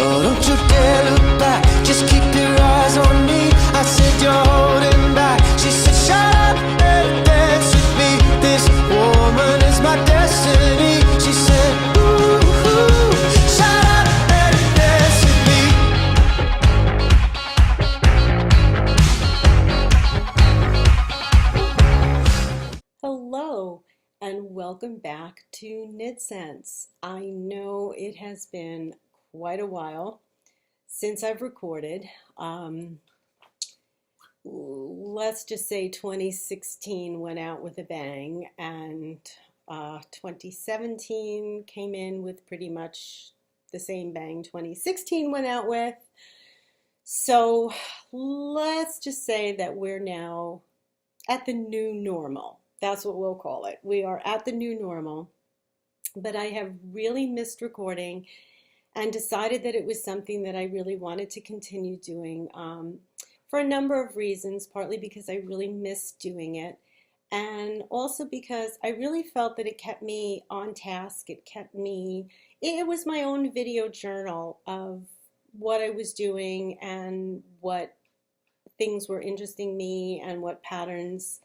Oh, don't you dare look back, just keep your eyes on me. I said you're holding back. She said shut up and dance with me. This woman is my destiny. She said ooh, shut up and dance with me. Hello and welcome back to KnitScents. I know it has been quite a while since I've recorded. Let's just say 2016 went out with a bang, and 2017 came in with pretty much the same bang 2016 went out with. So let's just say that we're now at the new normal. That's what we'll call it. We are at the new normal, but I have really missed recording and decided that it was something that I really wanted to continue doing for a number of reasons, partly because I really missed doing it, and also because I really felt that it kept me on task. It was my own video journal of what I was doing and what things were interesting me and what patterns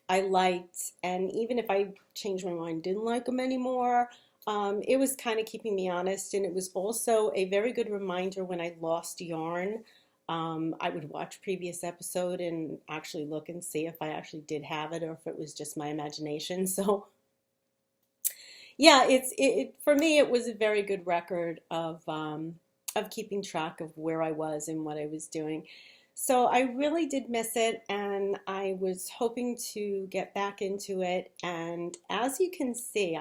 I liked, and even if I changed my mind, didn't like them anymore, it was kind of keeping me honest. And it was also a very good reminder when I lost yarn. I would watch previous episode and actually look and see if I actually did have it or if it was just my imagination. So yeah, for me it was a very good record of keeping track of where I was and what I was doing. So I really did miss it, and I was hoping to get back into it. And as you can see,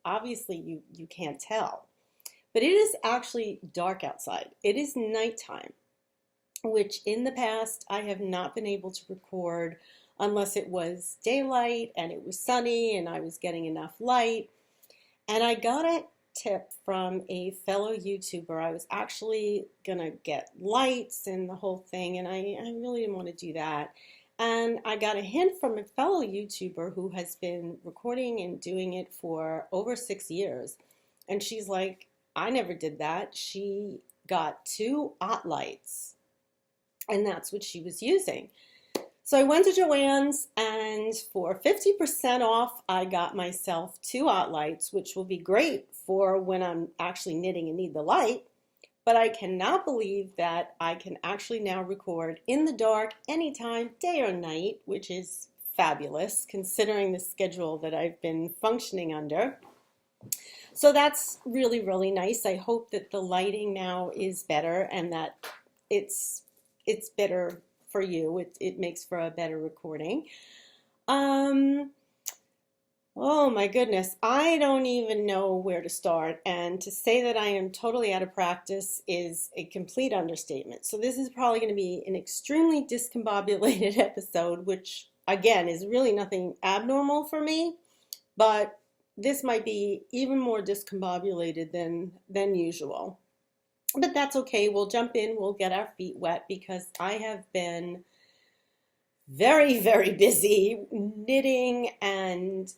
obviously you can't tell, but it is actually dark outside. It is nighttime, which in the past I have not been able to record unless it was daylight and it was sunny and I was getting enough light. And I got a tip from a fellow YouTuber. I was actually gonna get lights and the whole thing, and I really didn't want to do that. And I got a hint from a fellow YouTuber who has been recording and doing it for over 6 years. And she's like, I never did that. She got 2 OT lights, and that's what she was using. So I went to Joann's, and for 50% off, I got myself 2 OT lights, which will be great for when I'm actually knitting and need the light. But I cannot believe that I can actually now record in the dark anytime, day or night, which is fabulous considering the schedule that I've been functioning under. So that's really, really nice. I hope that the lighting now is better and that it's better for you. It makes for a better recording. Oh my goodness, I don't even know where to start, and to say that I am totally out of practice is a complete understatement. So this is probably going to be an extremely discombobulated episode, which again is really nothing abnormal for me, but this might be even more discombobulated than usual. But that's okay. We'll jump in, we'll get our feet wet, because I have been very, very busy knitting and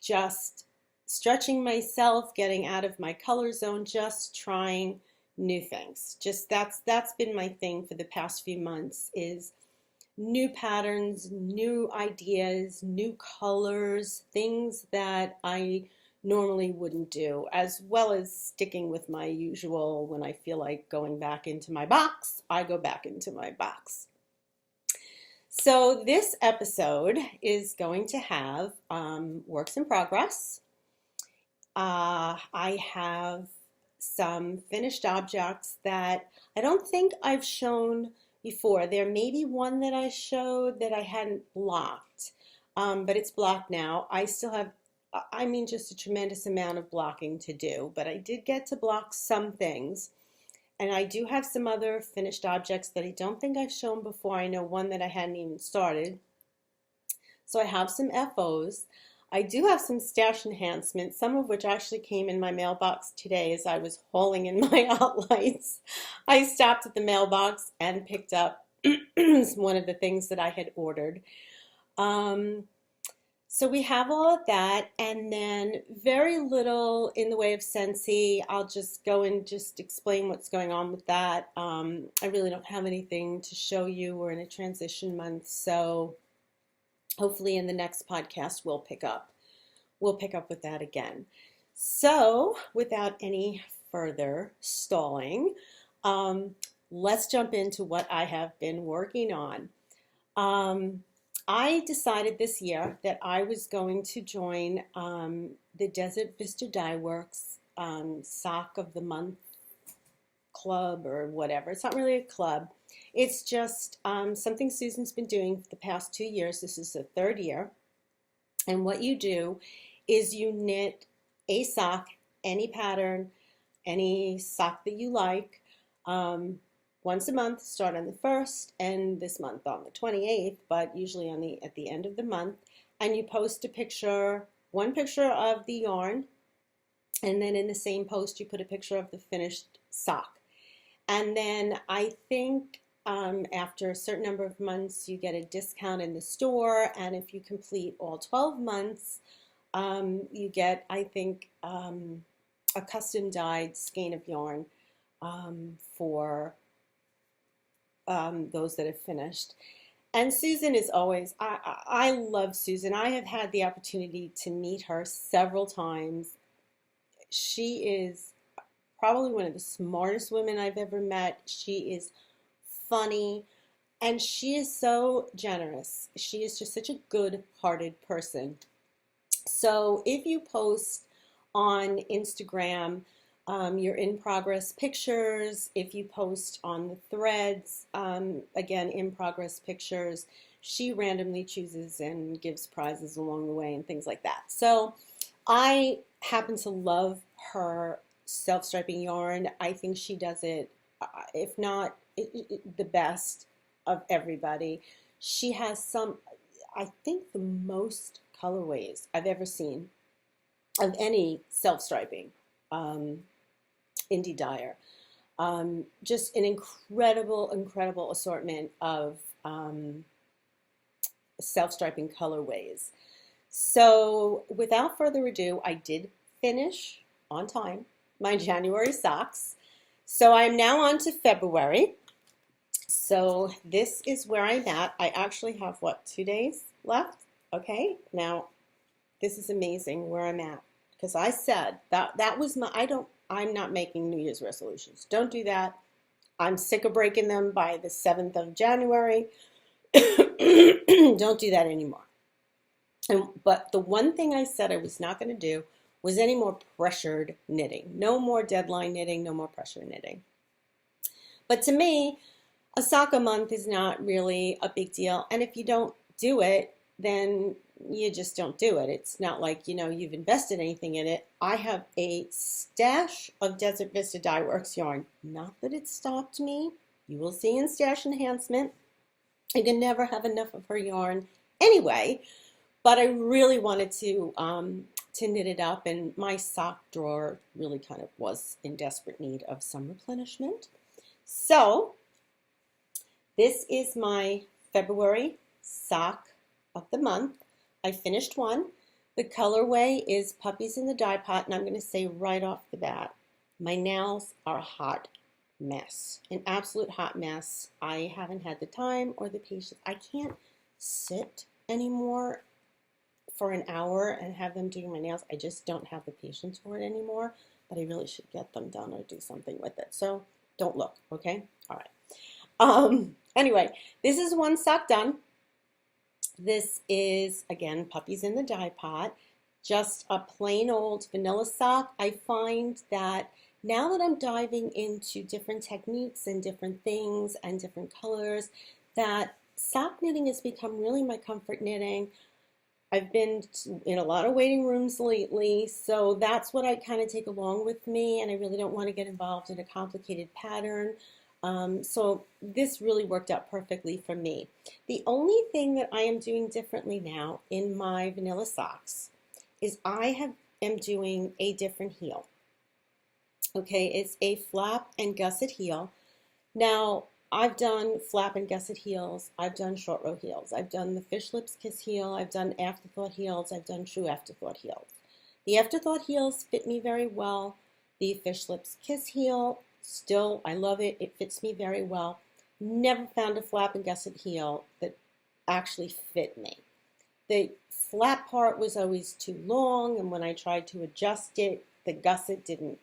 just stretching myself, getting out of my color zone, just trying new things. Just that's been my thing for the past few months, is new patterns, new ideas, new colors, things that I normally wouldn't do, as well as sticking with my usual, when I feel like going back into my box, I go back into my box. So this episode is going to have works in progress. I have some finished objects that I don't think I've shown before. There may be one that I showed that I hadn't blocked, but it's blocked now. I still have, just a tremendous amount of blocking to do, but I did get to block some things. And I do have some other finished objects that I don't think I've shown before. I know one that I hadn't even started. So I have some FOs. I do have some stash enhancements, some of which actually came in my mailbox today as I was hauling in my outlights. I stopped at the mailbox and picked up one of the things that I had ordered. So we have all of that, and then very little in the way of Scentsy. I'll just go and just explain what's going on with that. I really don't have anything to show you. We're in a transition month, so hopefully in the next podcast we'll pick up. We'll pick up with that again. So without any further stalling, let's jump into what I have been working on. I decided this year that I was going to join the Desert Vista Dyeworks Sock of the Month club or whatever. It's not really a club. It's just something Susan's been doing for the past 2 years. This is the third year. And what you do is you knit a sock, any pattern, any sock that you like, once a month. Start on the 1st and this month on the 28th, but usually on at the end of the month. And you post a picture, one picture of the yarn, and then in the same post you put a picture of the finished sock. And then I think after a certain number of months you get a discount in the store, and if you complete all 12 months you get, I think, a custom dyed skein of yarn for those that have finished. And Susan is always, I love Susan. I have had the opportunity to meet her several times. She is probably one of the smartest women I've ever met. She is funny, and she is so generous. She is just such a good-hearted person. So if you post on Instagram your in-progress pictures, if you post on the threads, again, in-progress pictures, she randomly chooses and gives prizes along the way and things like that. So I happen to love her self-striping yarn. I think she does it, if not the best of everybody. She has some, I think, the most colorways I've ever seen of any self-striping indie dyer. Just an incredible assortment of self-striping colorways. So without further ado, I did finish on time my January socks. So I'm now on to February. So this is where I'm at. I actually have, what, 2 days left? Okay, now this is amazing where I'm at, because I said that was my, I'm not making New Year's resolutions. Don't do that. I'm sick of breaking them by the 7th of January. Don't do that anymore. But the one thing I said I was not going to do was any more pressured knitting. No more deadline knitting, no more pressure knitting. But to me, a sock a month is not really a big deal. And if you don't do it, then you just don't do it. It's not like, you know, you've invested anything in it. I have a stash of Desert Vista Dyeworks yarn. Not that it stopped me. You will see in stash enhancement. You can never have enough of her yarn anyway, but I really wanted to knit it up, and my sock drawer really kind of was in desperate need of some replenishment. So this is my February sock of the month. I finished one. The colorway is Puppies in the Dye Pot, and I'm going to say right off the bat, my nails are a hot mess, an absolute hot mess. I haven't had the time or the patience. I can't sit anymore for an hour and have them doing my nails. I just don't have the patience for it anymore, but I really should get them done or do something with it. So don't look, okay? All right. Anyway, this is one sock done. This is, again, Puppies in the Dye Pot, just a plain old vanilla sock. I find that now that I'm diving into different techniques and different things and different colors, that sock knitting has become really my comfort knitting. I've been in a lot of waiting rooms lately, so that's what I kind of take along with me, and I really don't want to get involved in a complicated pattern. So this really worked out perfectly for me. The only thing that I am doing differently now in my vanilla socks is I am doing a different heel. Okay, it's a flap and gusset heel. Now, I've done flap and gusset heels. I've done short row heels. I've done the fish lips kiss heel. I've done afterthought heels. I've done true afterthought heels. The afterthought heels fit me very well. The fish lips kiss heel, still, I love it. It fits me very well. Never found a flap and gusset heel that actually fit me. The flap part was always too long, and when I tried to adjust it, the gusset didn't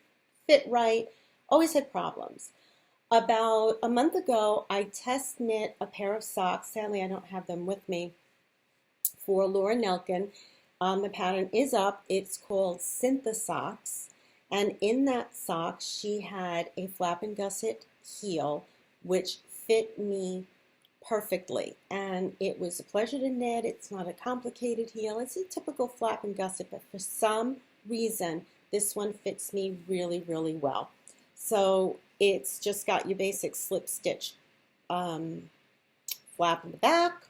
fit right. Always had problems. About a month ago, I test knit a pair of socks. Sadly, I don't have them with me, for Laura Nelkin. The pattern is up. It's called Socks. And in that sock, she had a flap and gusset heel, which fit me perfectly. And it was a pleasure to knit. It's not a complicated heel. It's a typical flap and gusset, but for some reason, this one fits me really, really well. So it's just got your basic slip stitch flap in the back.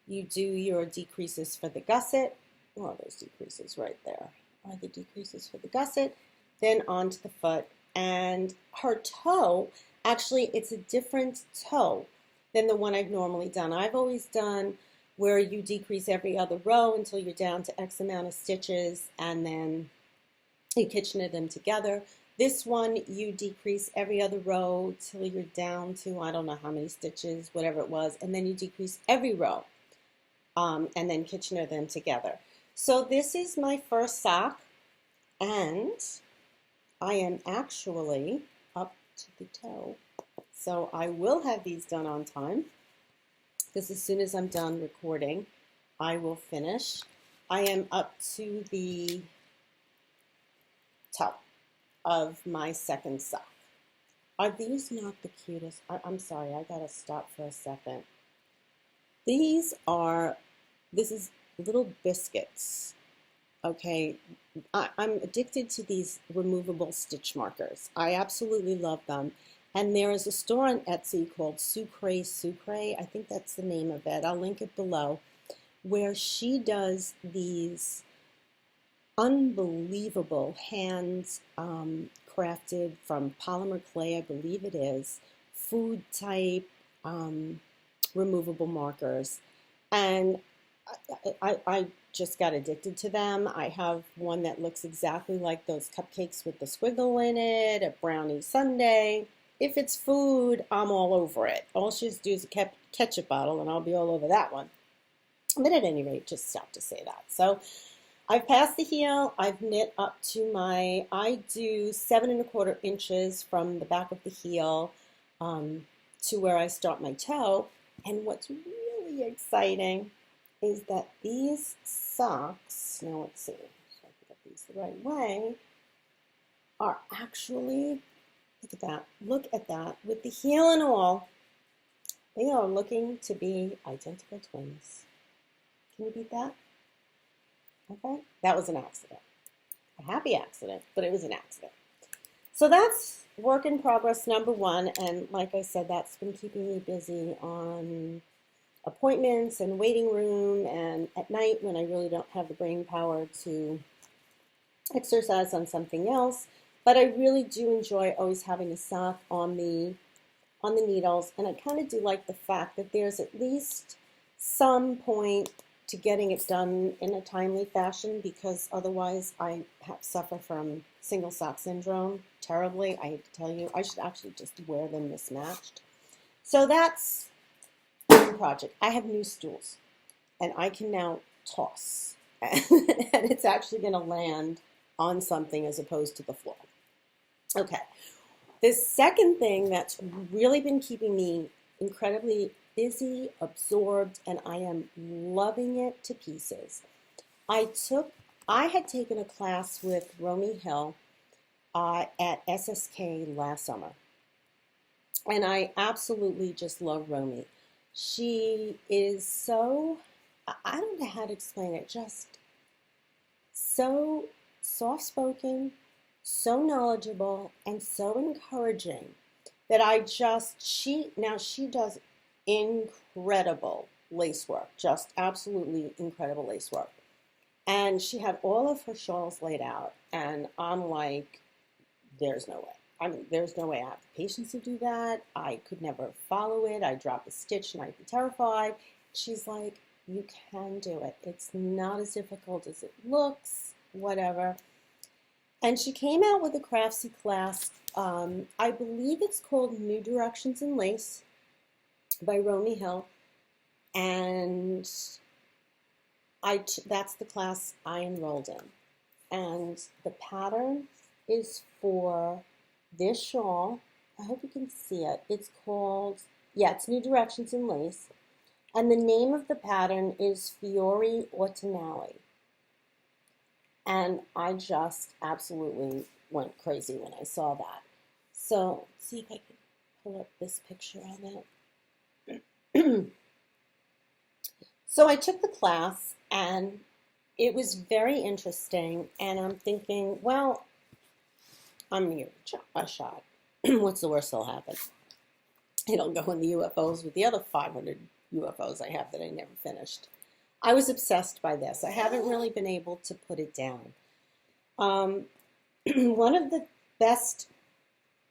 You do your decreases for the gusset. Oh, there's decreases right there. Are the decreases for the gusset? Then onto the foot. And her toe, actually, it's a different toe than the one I've normally done. I've always done where you decrease every other row until you're down to X amount of stitches, and then you kitchen them together. This one, you decrease every other row till you're down to, I don't know how many stitches, whatever it was, and then you decrease every row, and then kitchen them together. So this is my first sock, and I am actually up to the toe. So I will have these done on time, because as soon as I'm done recording, I will finish. I am up to the toe of my second sock. Are these not the cutest? I'm sorry, I gotta stop for a second. This is little biscuits. Okay, I'm addicted to these removable stitch markers. I absolutely love them. And there is a store on Etsy called SucreSucre, I think that's the name of it. I'll link it below, where she does these unbelievable hands crafted from polymer clay, I believe it is, food type removable markers. And I just got addicted to them. I have one that looks exactly like those cupcakes with the squiggle in it, a brownie sundae. If it's food, I'm all over it. All she has to do is a ketchup bottle and I'll be all over that one. But at any rate, just stop to say that. So I've passed the heel. I've knit up to I do 7 1/4 inches from the back of the heel to where I start my toe. And what's really exciting is that these socks, now let's see, so I can get these the right way, are actually, look at that, with the heel and all, they are looking to be identical twins. Can you beat that? Okay, that was an accident. A happy accident, but it was an accident. So that's work in progress number 1, and like I said, that's been keeping me busy on appointments and waiting room, and at night when I really don't have the brain power to exercise on something else. But I really do enjoy always having a sock on the needles, and I kind of do like the fact that there's at least some point to getting it done in a timely fashion, because otherwise I suffer from single sock syndrome terribly. I hate to tell you, I should actually just wear them mismatched. So that's one project. I have new stools, and I can now toss, and it's actually going to land on something as opposed to the floor. Okay, the second thing that's really been keeping me incredibly busy, absorbed, and I am loving it to pieces. I had taken a class with Romy Hill at SSK last summer, and I absolutely just love Romy. She is so, I don't know how to explain it, just so soft-spoken, so knowledgeable, and so encouraging that she does incredible lace work, just absolutely incredible lace work. And she had all of her shawls laid out, and I'm like, there's no way. I mean, there's no way I have the patience to do that. I could never follow it. I'd drop a stitch and I'd be terrified. She's like, you can do it. It's not as difficult as it looks, whatever. And she came out with a Craftsy class. I believe it's called New Directions in Lace by Romy Hill. And that's the class I enrolled in. And the pattern is for this shawl. I hope you can see it. It's called, yeah, it's New Directions in Lace. And the name of the pattern is Fiori Autunnali. And I just absolutely went crazy when I saw that. So let's see if I can pull up this picture of it. So I took the class and it was very interesting. And I'm thinking, well, I'm going to give it a shot. What's the worst that'll happen? It'll go in the UFOs with the other 500 UFOs I have that I never finished. I was obsessed by this. I haven't really been able to put it down. One of the best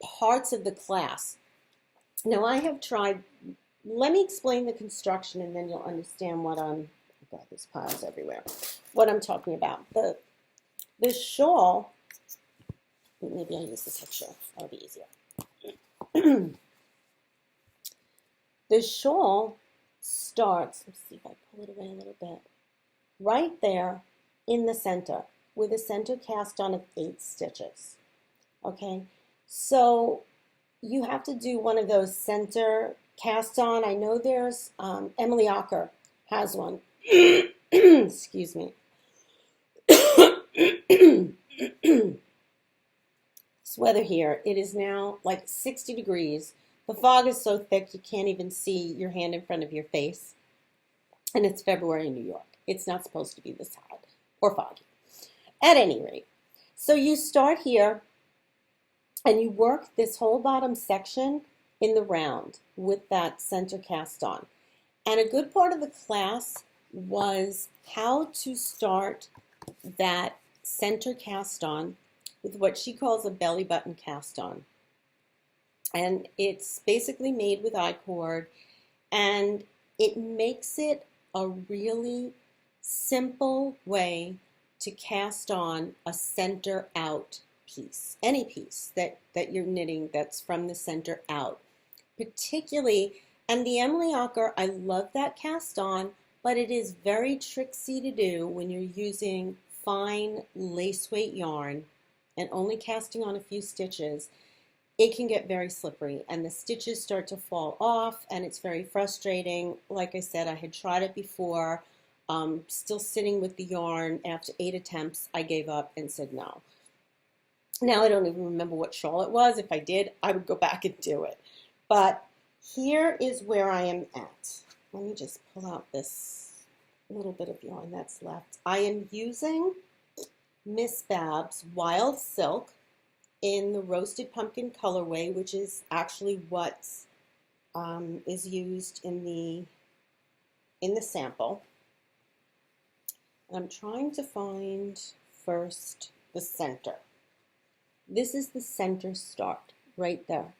parts of the class, now I have tried, let me explain the construction and then you'll understand what oh God, there's piles everywhere, what I'm talking about. The shawl, maybe I'll use the picture, that'll be easier. The shawl starts, let's see if I pull it away a little bit, right there in the center with a center cast on of 8 stitches. Okay, so you have to do one of those center cast on. I know there's Emily Ocker has one. Excuse me. This weather here, it is now like 60 degrees. The fog is so thick you can't even see your hand in front of your face. And it's February in New York. It's not supposed to be this hot or foggy. At any rate, so you start here and you work this whole bottom section in the round with that center cast on. And a good part of the class was how to start that center cast on with what she calls a belly button cast on. And it's basically made with I-cord, and it makes it a really simple way to cast on a center out piece, any piece that you're knitting that's from the center out. Particularly, and the Emily Ocker, I love that cast on, but it is very tricksy to do when you're using fine lace weight yarn and only casting on a few stitches. It can get very slippery and the stitches start to fall off and it's very frustrating. Like I said, I had tried it before, still sitting with the yarn. After 8 attempts, I gave up and said no. Now I don't even remember what shawl it was. If I did, I would go back and do it. But here is where I am at. Let me just pull out this little bit of yarn that's left. I am using Miss Bab's Wild Silk in the Roasted Pumpkin colorway, which is actually what is used in the sample. I'm trying to find first the center. This is the center start right there.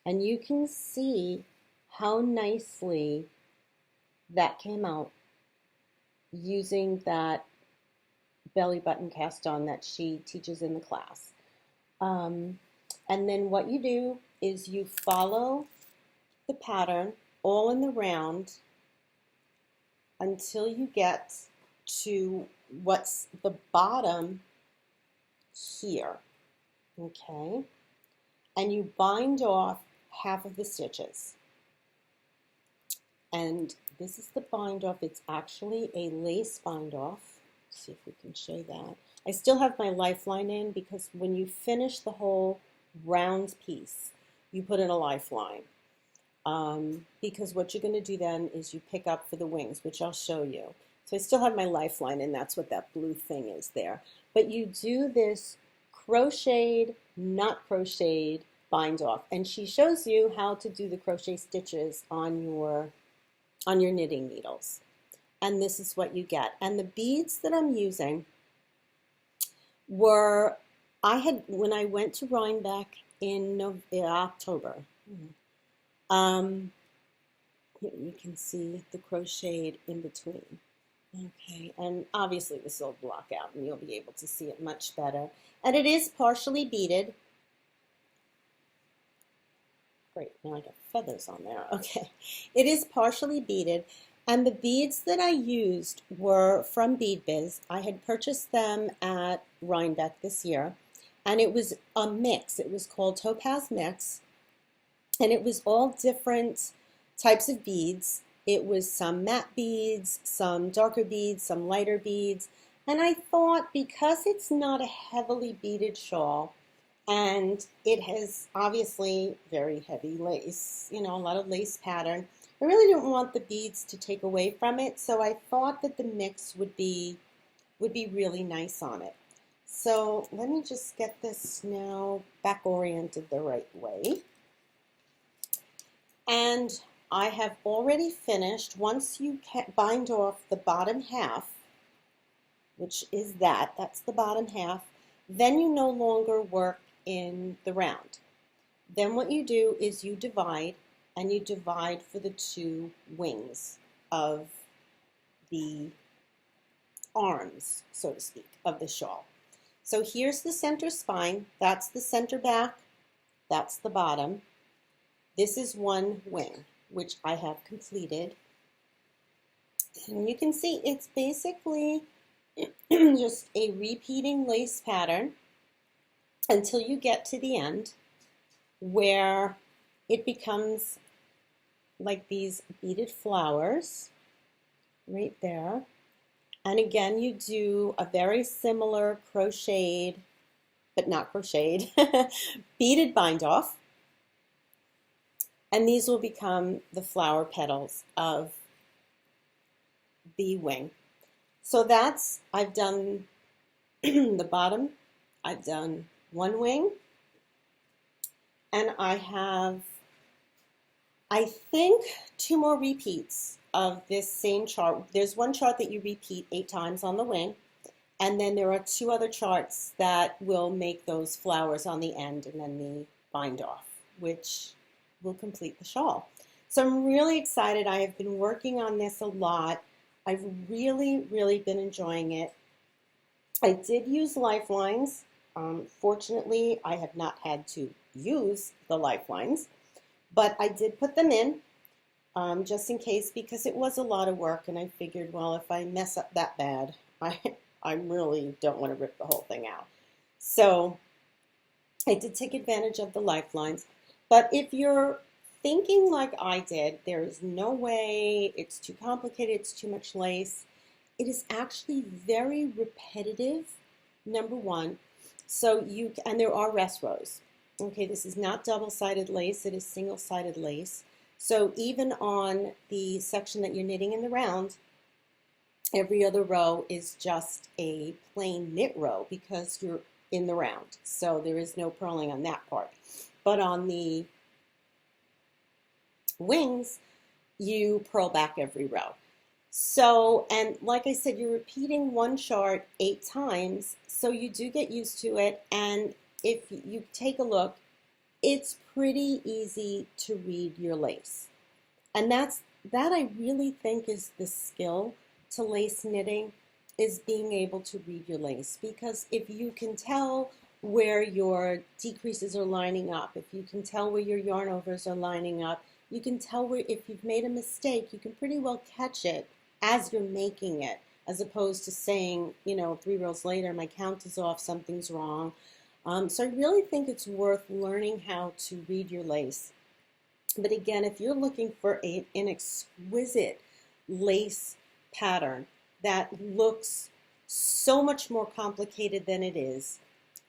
And you can see how nicely that came out using that belly button cast on that she teaches in the class. And then what you do is you follow the pattern all in the round until you get to what's the bottom here, okay? And you bind off half of the stitches. And this is the bind off. It's actually a lace bind off. Let's see if we can show that. I still have my lifeline in because when you finish the whole round piece, you put in a lifeline. Because what you're going to do then is you pick up for the wings, which I'll show you. So I still have my lifeline, and that's what that blue thing is there. But you do this crocheted, not crocheted bind off, and she shows you how to do the crochet stitches on your knitting needles. And this is what you get. And the beads that I'm using were, when I went to Rhinebeck in October. You can see the crocheted in between. Okay, and obviously this will block out and you'll be able to see it much better. And it is partially beaded. Great, now I got feathers on there. Okay, it is partially beaded, and the beads that I used were from Bead Biz. I had purchased them at Rhinebeck this year, and it was a mix. It was called Topaz Mix, and it was all different types of beads. It was some matte beads, some darker beads, some lighter beads, and I thought because it's not a heavily beaded shawl, and it has obviously very heavy lace, you know, a lot of lace pattern. I really didn't want the beads to take away from it, so I thought that the mix would be really nice on it. So let me just get this now back oriented the right way. And I have already finished. Once you bind off the bottom half, which is that's the bottom half, then you no longer work in the round. Then what you do is you divide, and you divide for the two wings of the arms, so to speak, of the shawl. So here's the center spine, that's the center back, that's the bottom. This is one wing, which I have completed. And you can see it's basically just a repeating lace pattern until you get to the end where it becomes like these beaded flowers right there. And again, you do a very similar crocheted, but not crocheted, beaded bind off. And these will become the flower petals of the wing. So that's, I've done the bottom, I've done one wing, and I have, I think, 2 more repeats of this same chart. There's one chart that you repeat 8 times on the wing, and then there are 2 other charts that will make those flowers on the end and then the bind off, which will complete the shawl. So I'm really excited. I have been working on this a lot. I've really, really been enjoying it. I did use lifelines. Fortunately, I have not had to use the lifelines, but I did put them in just in case, because it was a lot of work, and I figured, well, if I mess up that bad, I really don't want to rip the whole thing out. So I did take advantage of the lifelines, but if you're thinking like I did, there is no way, it's too complicated, it's too much lace, it is actually very repetitive, number one. So and there are rest rows. Okay, this is not double-sided lace, it is single-sided lace. So even on the section that you're knitting in the round, every other row is just a plain knit row because you're in the round. So there is no purling on that part. But on the wings, you purl back every row. So, and like I said, you're repeating one chart 8 times, so you do get used to it. And if you take a look, it's pretty easy to read your lace. And that I really think is the skill to lace knitting, is being able to read your lace. Because if you can tell where your decreases are lining up, if you can tell where your yarn overs are lining up, you can tell where, if you've made a mistake, you can pretty well catch it as you're making it, as opposed to saying, you know, 3 rows later, my count is off, something's wrong. So I really think it's worth learning how to read your lace. But again, if you're looking for an exquisite lace pattern that looks so much more complicated than it is,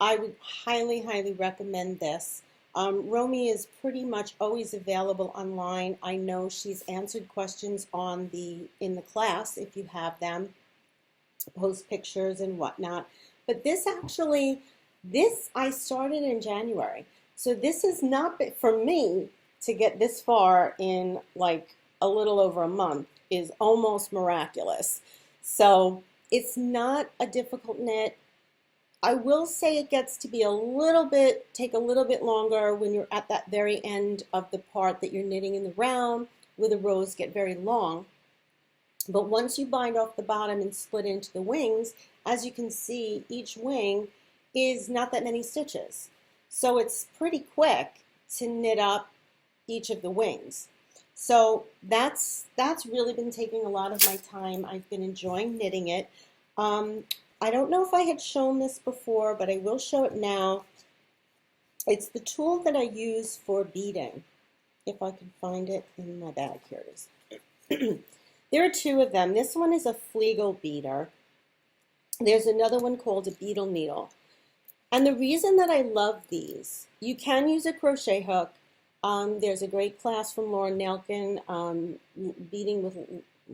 I would highly, highly recommend this. Romy is pretty much always available online. I know she's answered questions in the class if you have them, post pictures and whatnot. But this I started in January. So this is not, for me to get this far in like a little over a month is almost miraculous. So it's not a difficult knit. I will say it gets to be take a little bit longer when you're at that very end of the part that you're knitting in the round, where the rows get very long. But once you bind off the bottom and split into the wings, as you can see, each wing is not that many stitches. So it's pretty quick to knit up each of the wings. So that's really been taking a lot of my time. I've been enjoying knitting it. I don't know if I had shown this before, but I will show it now. It's the tool that I use for beading. If I can find it in my bag, here it is. There are two of them. This one is a Fleegle Beader. There's another one called a beetle needle. And the reason that I love these, you can use a crochet hook. There's a great class from Lauren Nelkin, beading with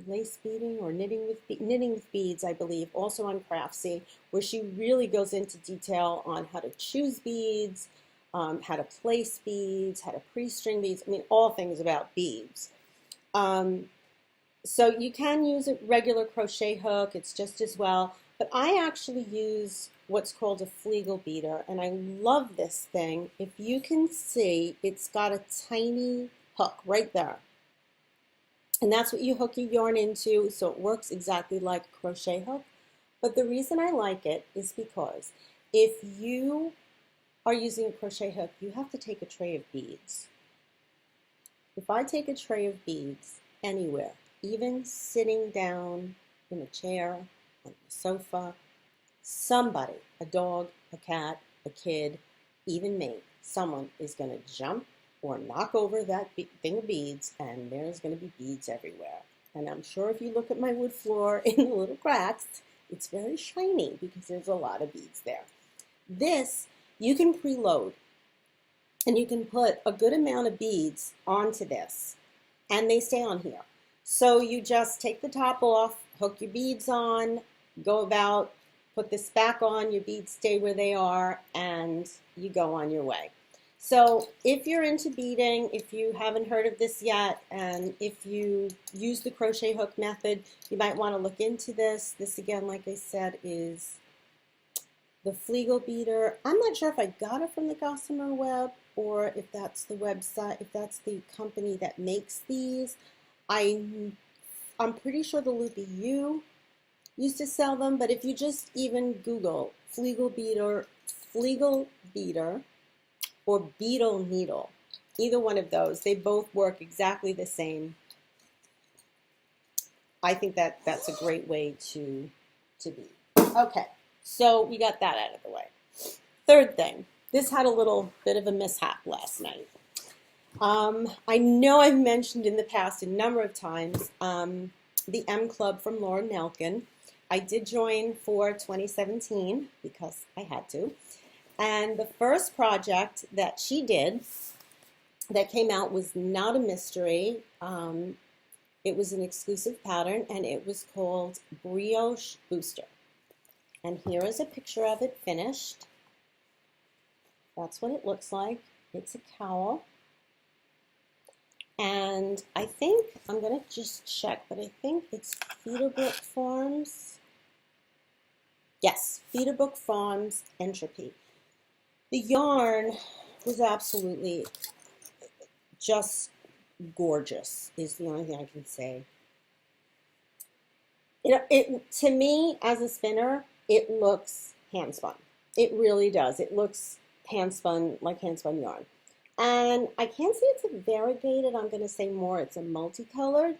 lace beading or knitting with beads, I believe, also on Craftsy, where she really goes into detail on how to choose beads, how to place beads, how to pre-string beads. I mean, all things about beads. So you can use a regular crochet hook, it's just as well, but I actually use what's called a Fleegle Beader, and I love this thing. If you can see, it's got a tiny hook right there. And that's what you hook your yarn into, so it works exactly like a crochet hook. But the reason I like it is because if you are using a crochet hook, you have to take a tray of beads. If I take a tray of beads anywhere, even sitting down in a chair, on the sofa, somebody, a dog, a cat, a kid, even me, someone is going to jump or knock over that thing of beads, and there's going to be beads everywhere. And I'm sure if you look at my wood floor in the little cracks, it's very shiny because there's a lot of beads there. This, you can preload, and you can put a good amount of beads onto this, and they stay on here. So you just take the top off, hook your beads on, go about, put this back on, your beads stay where they are, and you go on your way. So if you're into beading, if you haven't heard of this yet, and if you use the crochet hook method, you might want to look into this. This, again, like I said, is the Fleegle Beader. I'm not sure if I got it from the Gossamer Web or if that's the website, if that's the company that makes these. I'm pretty sure the Loopy U used to sell them, but if you just even Google Fleegle Beader or beetle needle, either one of those, they both work exactly the same. I think that's a great way to bead. Okay, so we got that out of the way. Third thing, this had a little bit of a mishap last night. I know I've mentioned in the past a number of times the M Club from Lauren Nelkin. I did join for 2017 because I had to. And the first project that she did that came out was not a mystery. It was an exclusive pattern, and it was called Brioche Booster. And here is a picture of it finished. That's what it looks like. It's a cowl. And I think, I'm going to just check, but I think it's Feederbrook Farms. Yes, Feederbrook Farms Entropy. The yarn was absolutely just gorgeous, is the only thing I can say. To me, as a spinner, it looks hand spun. It really does. It looks hand spun, like hand spun yarn. And I can't say it's a variegated, I'm going to say more, it's a multicolored.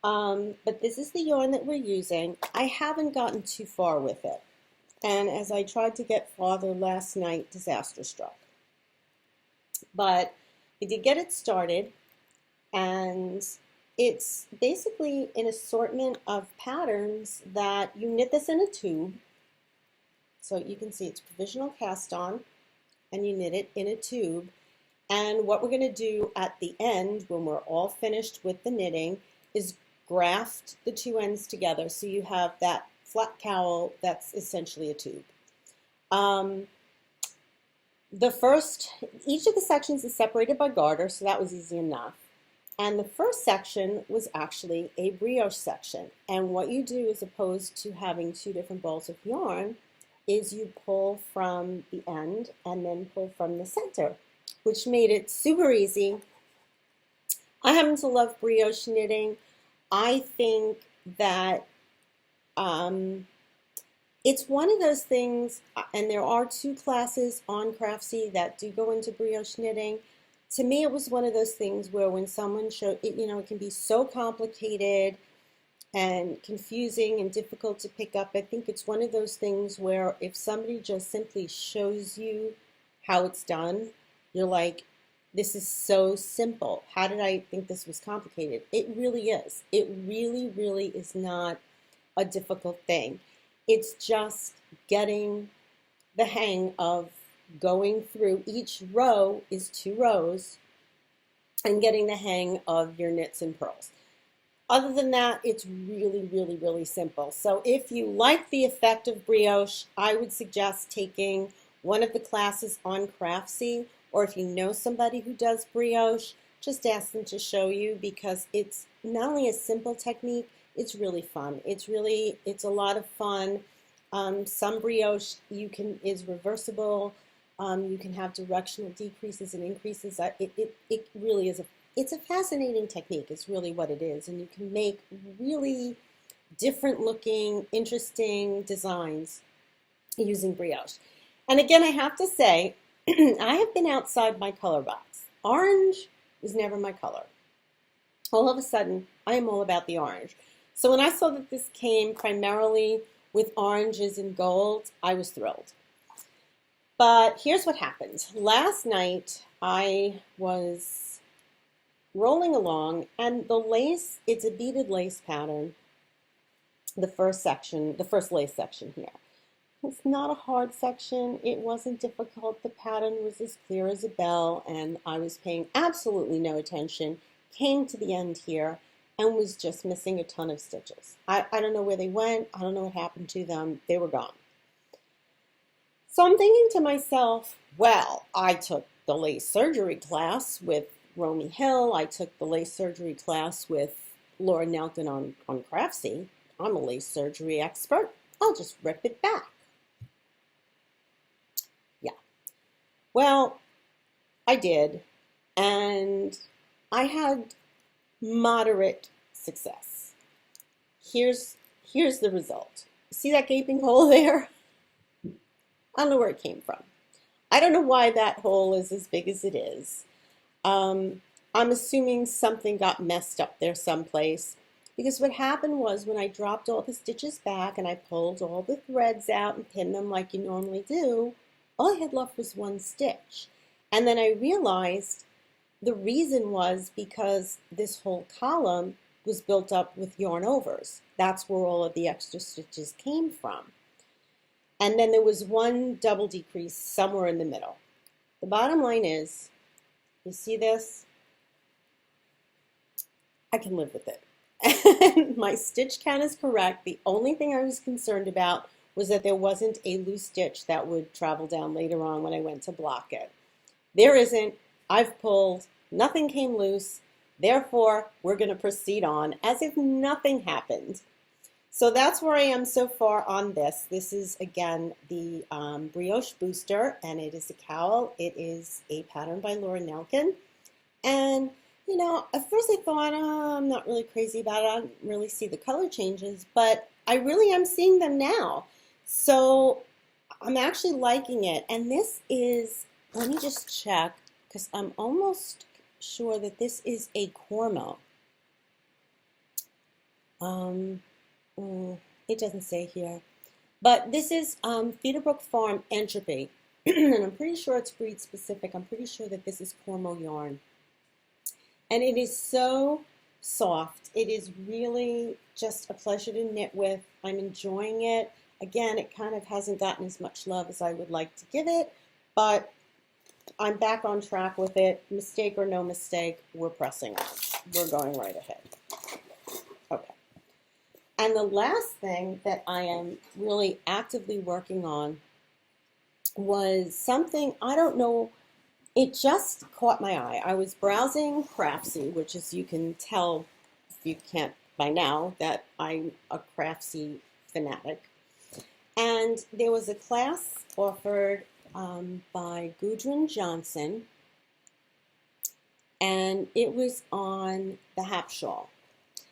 But this is the yarn that we're using. I haven't gotten too far with it. And as I tried to get farther last night, disaster struck. But I did get it started, and it's basically an assortment of patterns that you knit this in a tube. So you can see it's provisional cast on, and you knit it in a tube. And what we're going to do at the end, when we're all finished with the knitting, is graft the two ends together so you have that flat cowl that's essentially a tube. Each of the sections is separated by garter, so that was easy enough. And the first section was actually a brioche section. And what you do, as opposed to having two different balls of yarn, is you pull from the end and then pull from the center, which made it super easy. I happen to love brioche knitting. I think that it's one of those things, and there are 2 classes on Craftsy that do go into brioche knitting. To me, it was one of those things where when someone showed it, it can be so complicated and confusing and difficult to pick up. I think it's one of those things where if somebody just simply shows you how it's done, you're like, this is so simple. How did I think this was complicated? It really is. It really, really is not a difficult thing. It's just getting the hang of going through. Each row is 2 rows and getting the hang of your knits and purls. Other than that, it's really, really, really simple. So if you like the effect of brioche, I would suggest taking one of the classes on Craftsy, or if you know somebody who does brioche, just ask them to show you, because it's not only a simple technique, it's really fun. It's a lot of fun. Some brioche is reversible. You can have directional decreases and increases. It really is it's a fascinating technique. It's really what it is, and you can make really different looking, interesting designs using brioche. And again, I have to say, I have been outside my color box. Orange was never my color. All of a sudden, I am all about the orange. So when I saw that this came primarily with oranges and gold, I was thrilled. But here's what happened. Last night, I was rolling along, and the lace, it's a beaded lace pattern, the first lace section here. It's not a hard section. It wasn't difficult. The pattern was as clear as a bell, and I was paying absolutely no attention. Came to the end here and was just missing a ton of stitches. I don't know where they went. I don't know what happened to them. They were gone. So I'm thinking to myself, well, I took the lace surgery class with Romy Hill. I took the lace surgery class with Laura Nelkin on Craftsy. I'm a lace surgery expert. I'll just rip it back. Yeah. Well, I did, and I had moderate success. Here's the result. See that gaping hole there? I don't know where it came from. I don't know why that hole is as big as it is. I'm assuming something got messed up there someplace, because what happened was when I dropped all the stitches back and I pulled all the threads out and pinned them like you normally do, all I had left was 1 stitch. And then I realized the reason was because this whole column was built up with yarn overs. That's where all of the extra stitches came from. And then there was 1 double decrease somewhere in the middle. The bottom line is, you see this? I can live with it. And my stitch count is correct. The only thing I was concerned about was that there wasn't a loose stitch that would travel down later on when I went to block it. There isn't. I've pulled. Nothing came loose. Therefore, we're going to proceed on as if nothing happened. So that's where I am so far on this. This is, again, the Brioche Booster, and it is a cowl. It is a pattern by Laura Nelkin. And, at first I thought, I'm not really crazy about it. I don't really see the color changes, but I really am seeing them now. So I'm actually liking it. And this is, let me just check, because I'm almost sure that this is a Cormo. It doesn't say here, but this is Feederbrook Farm Entropy, and I'm pretty sure it's breed specific. I'm pretty sure that this is Cormo yarn, and it is so soft. It is really just a pleasure to knit with. I'm enjoying it. Again, it kind of hasn't gotten as much love as I would like to give it, but I'm back on track with it. Mistake or no mistake, we're pressing on. We're going right ahead. Okay. And the last thing that I am really actively working on was something, I don't know, it just caught my eye. I was browsing Craftsy, which is, you can tell, if you can't by now, that I'm a Craftsy fanatic. And there was a class offered by Gudrun Johnson, and it was on the Hap Shawl.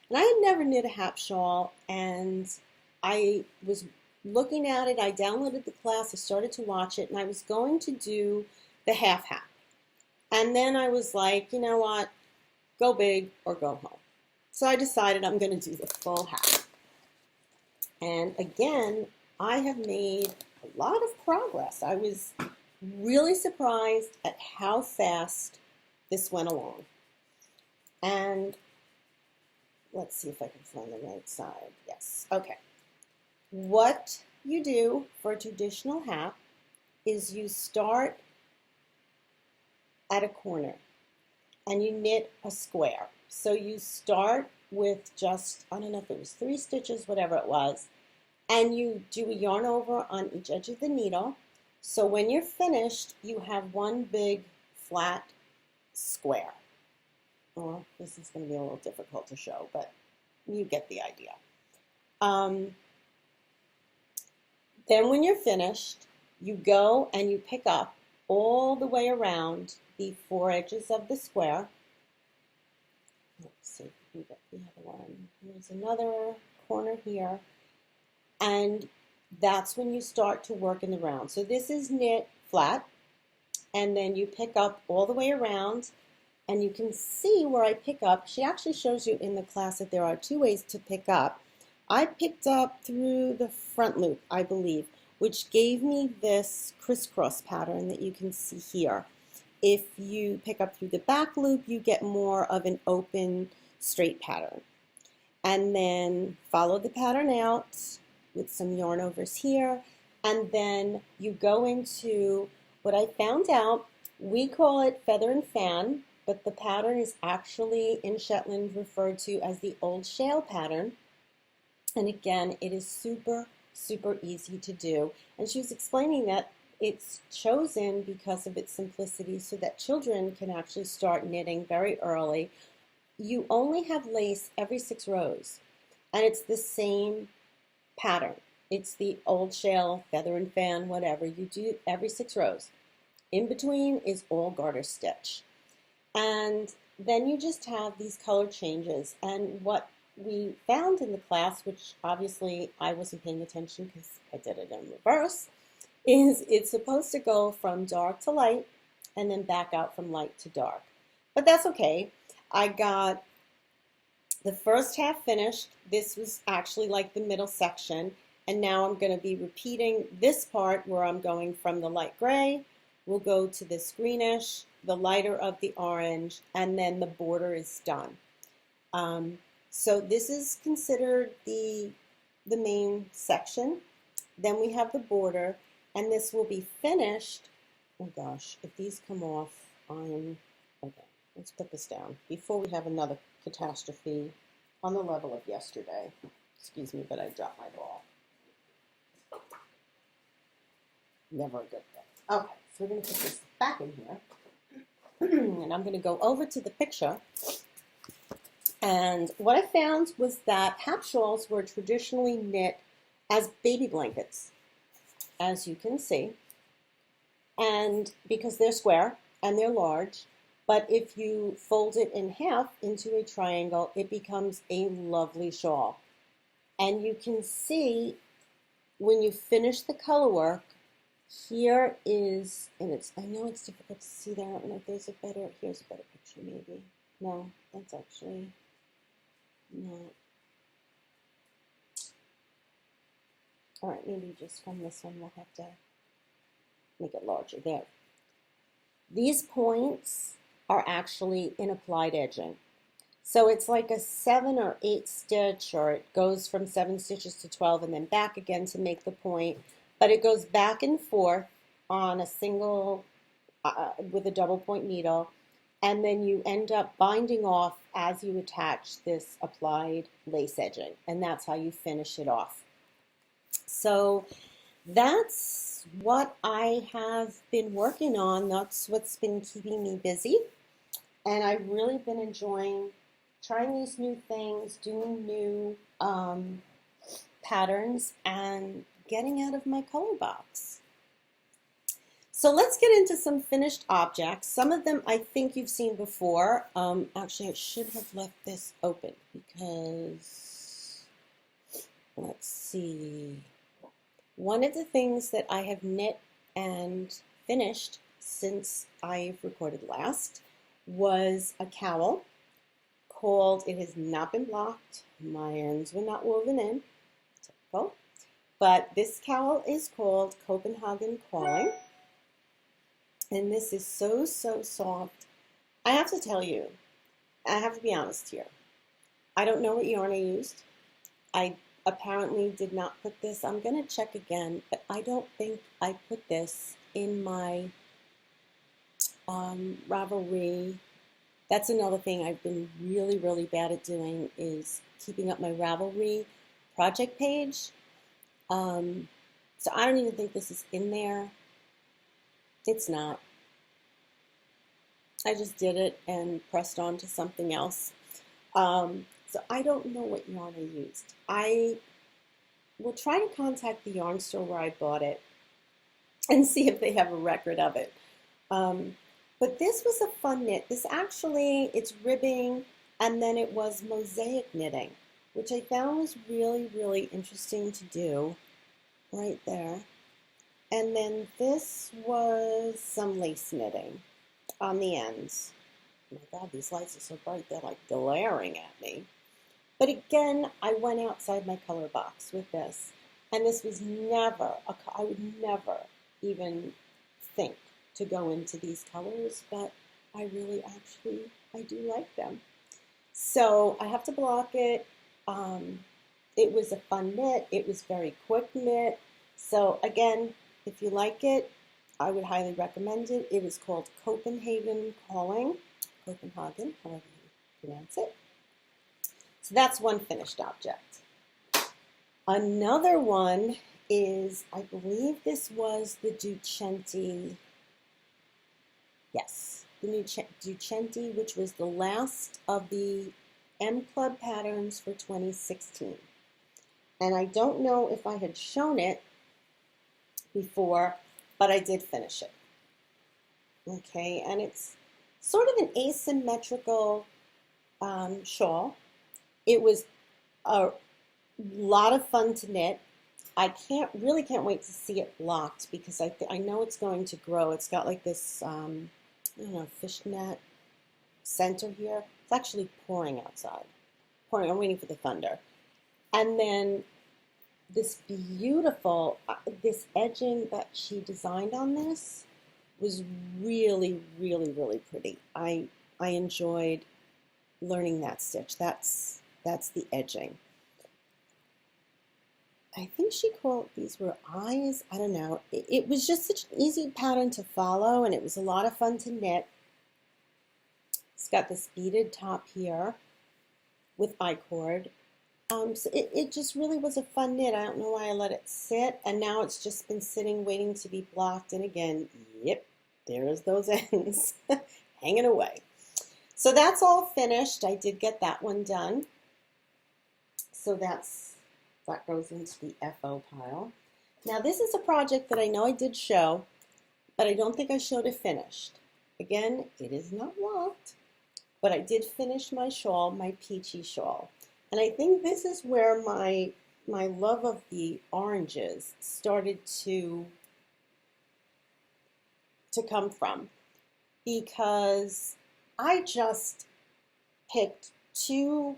And I had never knit a Hap Shawl, and I was looking at it. I downloaded the class, I started to watch it, and I was going to do the half hap. And then I was like, you know what, go big or go home. So I decided I'm going to do the full hap. And again, I have made a lot of progress. I was really surprised at how fast this went along. And let's see if I can find the right side. Yes, okay. What you do for a traditional hap is you start at a corner and you knit a square. So you start with just, I don't know if it was 3 stitches, whatever it was, and you do a yarn over on each edge of the needle. So when you're finished, you have one big flat square. Well, this is going to be a little difficult to show, but you get the idea. Then when you're finished, you go and you pick up all the way around the 4 edges of the square. Let's see if we can get the other one. Here's another corner here. And that's when you start to work in the round. So this is knit flat, and then you pick up all the way around, and you can see where I pick up. She actually shows you in the class that there are 2 ways to pick up. I picked up through the front loop, I believe, which gave me this crisscross pattern that you can see here. If you pick up through the back loop, you get more of an open, straight pattern. And then follow the pattern out with some yarn overs here, and then you go into what I found out. We call it feather and fan, but the pattern is actually in Shetland referred to as the old shale pattern. And again, it is super, super easy to do. And she was explaining that it's chosen because of its simplicity so that children can actually start knitting very early. You only have lace every 6 rows, and it's the same pattern. It's the old shale, feather and fan, whatever. You do every 6 rows. In between is all garter stitch. And then you just have these color changes. And what we found in the class, which obviously I wasn't paying attention because I did it in reverse, is it's supposed to go from dark to light and then back out from light to dark. But that's okay. I got the first half finished. This was actually like the middle section, and now I'm going to be repeating this part where I'm going from the light gray, we'll go to this greenish, the lighter of the orange, and then the border is done. So this is considered the main section. Then we have the border, and this will be finished. Oh gosh, if these come off, okay, let's put this down before we have another catastrophe on the level of yesterday. Excuse me, but I dropped my ball. Never a good thing. Okay, so we're going to put this back in here. And I'm going to go over to the picture. And what I found was that hap shawls were traditionally knit as baby blankets, as you can see. And because they're square and they're large, but if you fold it in half into a triangle, it becomes a lovely shawl. And you can see when you finish the color work, here is, and it's, I know it's difficult to see there. I don't know if there's a better, here's a better picture maybe. No, that's actually not. All right, maybe just from this one we'll have to make it larger there. These points are actually in applied edging. So it's like a 7 or 8 stitch, or it goes from 7 stitches to 12 and then back again to make the point. But it goes back and forth on a single, with a double point needle, and then you end up binding off as you attach this applied lace edging, and that's how you finish it off. So that's what I have been working on. That's what's been keeping me busy, and I've really been enjoying trying these new things, doing new patterns, and getting out of my color box. So let's get into some finished objects. Some of them I think you've seen before. Actually, I should have left this open because, let's see. One of the things that I have knit and finished since I've recorded last was a cowl called, it has not been blocked, my ends were not woven in, typical, but this cowl is called Copenhagen Calling, and this is so soft. I have to tell you, I have to be honest here, I don't know what yarn I used. I apparently did not put this, I'm going to check again, but I don't think I put this in my Ravelry. That's another thing I've been really bad at doing, is keeping up my Ravelry project page. So I don't even think this is in there. It's not. I just did it and pressed on to something else. So I don't know what yarn I used. I will try to contact the yarn store where I bought it and see if they have a record of it. But this was a fun knit. This actually, it's ribbing, and then it was mosaic knitting, which I found was really interesting to do right there. And then this was some lace knitting on the ends. Oh my God, these lights are so bright, they're like glaring at me. But again, I went outside my color box with this, and this was never, I would never even think to go into these colors, but I really actually, I do like them. So I have to block it. It was a fun knit. It was very quick knit. So again, if you like it, I would highly recommend it. It is called Copenhagen Calling, Copenhagen, however you pronounce it. So that's one finished object. Another one is, I believe this was the Ducenti. Yes, the new Ducenti, which was the last of the M Club patterns for 2016. And I don't know if I had shown it before, but I did finish it. Okay, and it's sort of an asymmetrical shawl. It was a lot of fun to knit. I really can't wait to see it blocked, because I know it's going to grow. It's got like this, I don't know, fishnet center here. It's actually pouring outside. Pouring, I'm waiting for the thunder. And then this beautiful, this edging that she designed on this was really pretty. I enjoyed learning that stitch. That's the edging. I think she called, these were eyes, I don't know. It was just such an easy pattern to follow, and it was a lot of fun to knit. It's got this beaded top here with I-cord. So it just really was a fun knit. I don't know why I let it sit, and now it's just been sitting waiting to be blocked, and again, yep, there's those ends hanging away. So that's all finished. I did get that one done. So that goes into the FO pile. Now this is a project that I know I did show, but I don't think I showed it finished. Again, it is not locked, but I did finish my shawl, my peachy shawl. And I think this is where my love of the oranges started to come from, because I just picked two.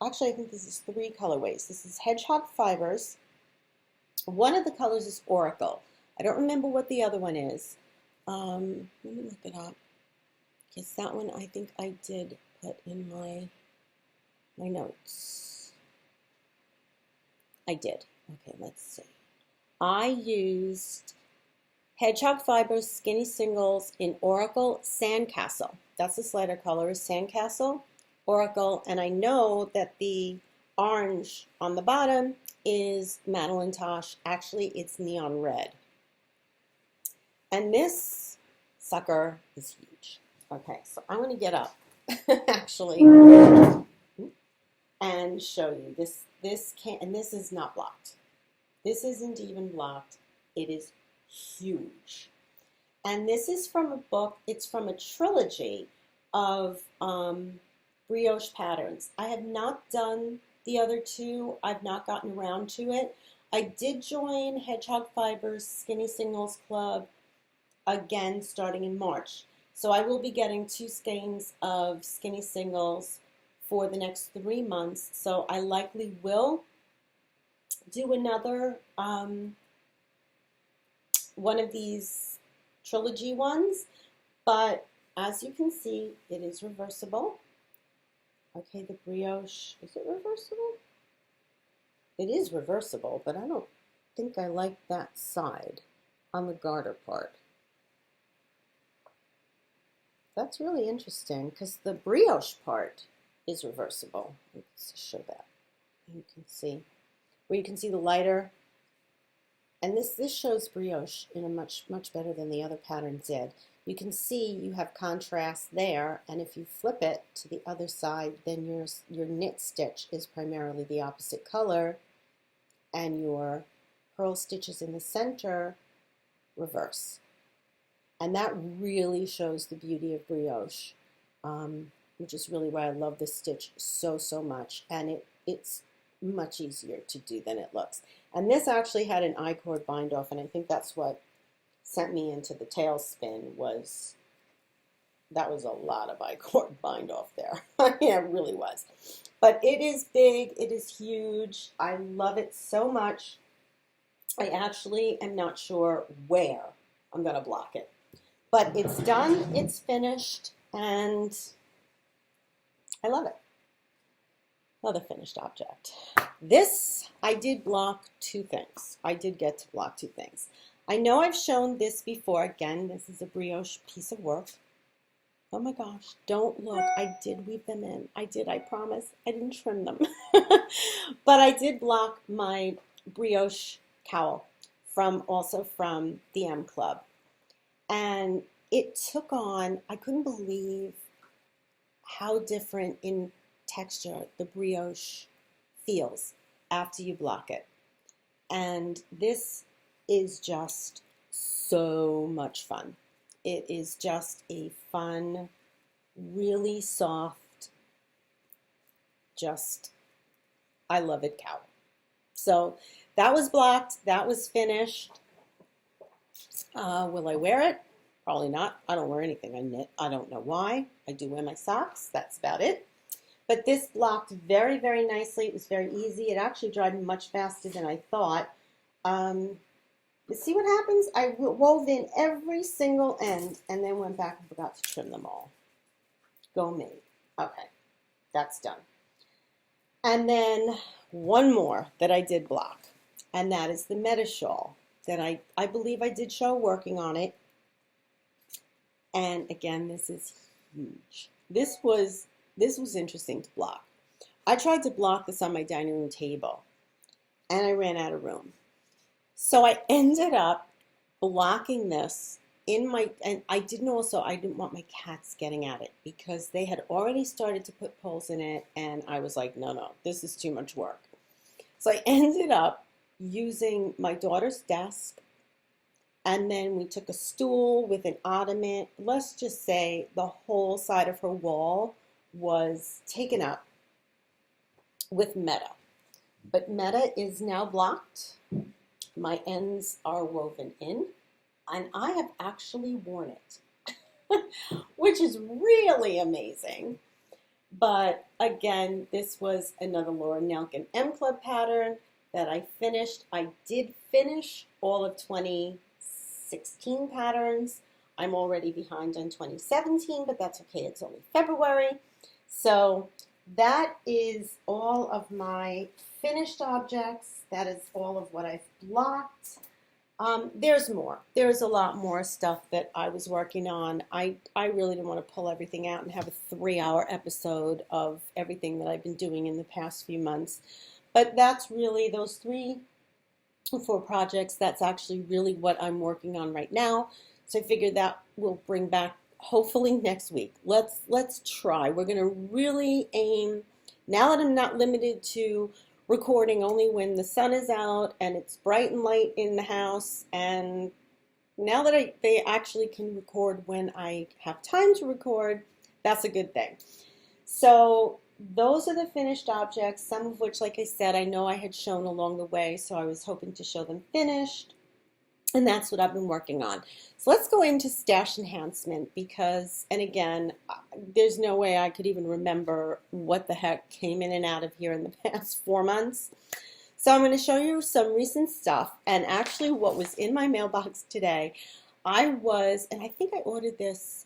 Actually, I think this is 3 colorways. This is Hedgehog Fibers. One of the colors is Oracle. I don't remember what the other one is. Let me look it up. Because that one I think I did put in my notes. I did. Okay, let's see. I used Hedgehog Fibers Skinny Singles in Oracle Sandcastle. That's the slider color, is Sandcastle. Oracle, and I know that the orange on the bottom is Madeline Tosh. Actually, it's neon red. And this sucker is huge. Okay, so I'm going to get up, actually, and show you. This is not blocked. This isn't even blocked. It is huge. And this is from a book, it's from a trilogy of brioche patterns. I have not done the other two. I've not gotten around to it. I did join Hedgehog Fiber's Skinny Singles Club again starting in March. So I will be getting 2 skeins of Skinny Singles for the next 3 months. So I likely will do another one of these trilogy ones, but as you can see, it is reversible. Okay, the brioche, is it reversible? It is reversible, but I don't think I like that side on the garter part. That's really interesting because the brioche part is reversible. Let's show that. You can see where you can see the lighter, and this shows brioche in a much better than the other pattern did. You can see you have contrast there, and if you flip it to the other side, then your knit stitch is primarily the opposite color, and your purl stitches in the center reverse. And that really shows the beauty of brioche, which is really why I love this stitch so much. And it's much easier to do than it looks. And this actually had an I-cord bind off, and I think that's what sent me into the tailspin. That was a lot of I-cord bind off there. Yeah, it really was. But it is big, it is huge. I love it so much. I actually am not sure where I'm going to block it. But it's done, it's finished, and I love it. Another finished object. This, I did block 2 things. I did get to block 2 things. I know I've shown this before. Again, this is a brioche piece of work. Oh my gosh, don't look. I did weave them in. I did, I promise. I didn't trim them. But I did block my brioche cowl also from the M Club. And it took on, I couldn't believe how different in texture the brioche feels after you block it. And this is just so much fun. It is just a fun, really soft, I love it cowl. So that was blocked, that was finished. Will I wear it? Probably not. I don't wear anything I knit. I don't know why. I do wear my socks. That's about it. But this blocked very nicely. It was very easy. It actually dried much faster than I thought. See what happens? I wove in every single end and then went back and forgot to trim them all. Go me. Okay, that's done. And then one more that I did block, and that is the Meta Shawl that I believe I did show working on it. And again, this is huge. This was interesting to block. I tried to block this on my dining room table, and I ran out of room. So I ended up blocking this in my, and I didn't want my cats getting at it because they had already started to put poles in it, and I was like, no, this is too much work. So I ended up using my daughter's desk, and then we took a stool with an ottoman. Let's just say the whole side of her wall was taken up with Meta. But Meta is now blocked. My ends are woven in, and I have actually worn it, which is really amazing. But again, this was another Laura Nelkin M Club pattern that I finished. I did finish all of 2016 patterns. I'm already behind on 2017, but that's okay. It's only February. So that is all of my finished objects. That is all of what I've blocked. There's more. There's a lot more stuff that I was working on. I really didn't want to pull everything out and have a 3-hour episode of everything that I've been doing in the past few months. But that's really those 3 or 4 projects. That's actually really what I'm working on right now. So I figured that will bring back hopefully next week. Let's try. We're going to really aim, now that I'm not limited to recording only when the sun is out and it's bright and light in the house. And now that they actually can record when I have time to record, that's a good thing. So those are the finished objects, some of which, like I said, I know I had shown along the way, so I was hoping to show them finished. And that's what I've been working on. So let's go into stash enhancement because, and again, there's no way I could even remember what the heck came in and out of here in the past 4 months. So I'm going to show you some recent stuff, and actually what was in my mailbox today. And I think I ordered this,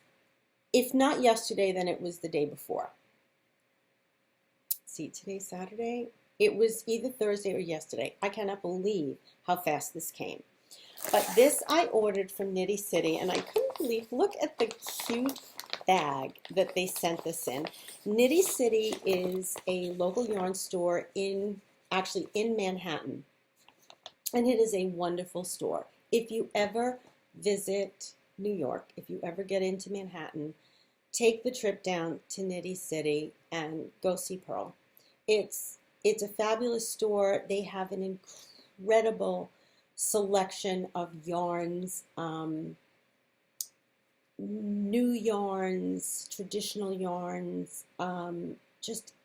if not yesterday, then it was the day before. See, today's Saturday. It was either Thursday or yesterday. I cannot believe how fast this came. But this I ordered from Knitty City, and I couldn't believe, look at the cute bag that they sent this in. Knitty City is a local yarn store actually in Manhattan, and it is a wonderful store. If you ever visit New York, if you ever get into Manhattan, take the trip down to Knitty City and go see Pearl. It's a fabulous store. They have an incredible selection of yarns, new yarns, traditional yarns, and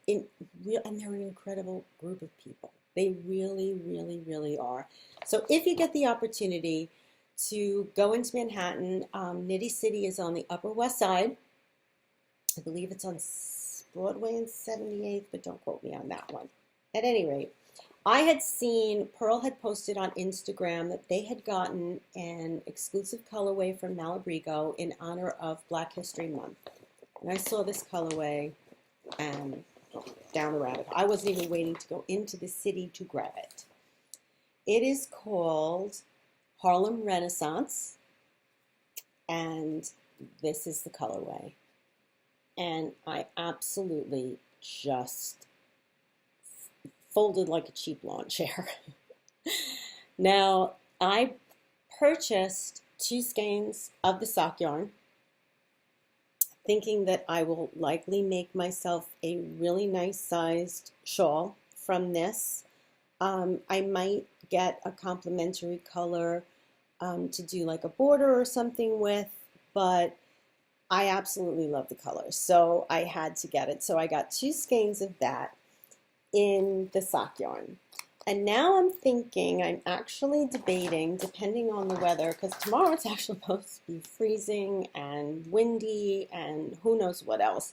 they're an incredible group of people. They really, really, really are. So if you get the opportunity to go into Manhattan, Knitty City is on the Upper West Side. I believe it's on Broadway and 78th, but don't quote me on that one. At any rate, I had seen, Pearl had posted on Instagram that they had gotten an exclusive colorway from Malabrigo in honor of Black History Month. And I saw this colorway and down the rabbit hole. I wasn't even waiting to go into the city to grab it. It is called Harlem Renaissance, and this is the colorway. And I absolutely just folded like a cheap lawn chair. Now, I purchased 2 skeins of the sock yarn, thinking that I will likely make myself a really nice sized shawl from this. I might get a complementary color to do like a border or something with, but I absolutely love the color, so I had to get it. So I got 2 skeins of that in the sock yarn. And now I'm actually debating, depending on the weather, because tomorrow it's actually supposed to be freezing and windy and who knows what else.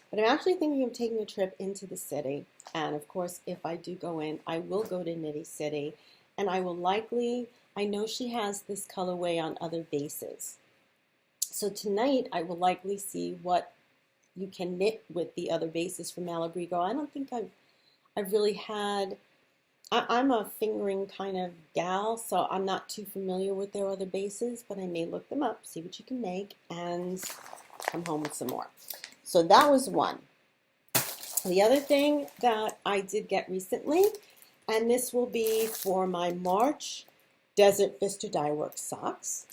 But I'm actually thinking of taking a trip into the city. And of course, if I do go in, I will go to Knitty City. And I know she has this colorway on other bases. So tonight I will likely see what you can knit with the other bases from Malabrigo. I don't think I've really had, I'm a fingering kind of gal, so I'm not too familiar with their other bases, but I may look them up, see what you can make, and come home with some more. So that was one. The other thing that I did get recently, and this will be for my March Desert Vista Dyeworks socks.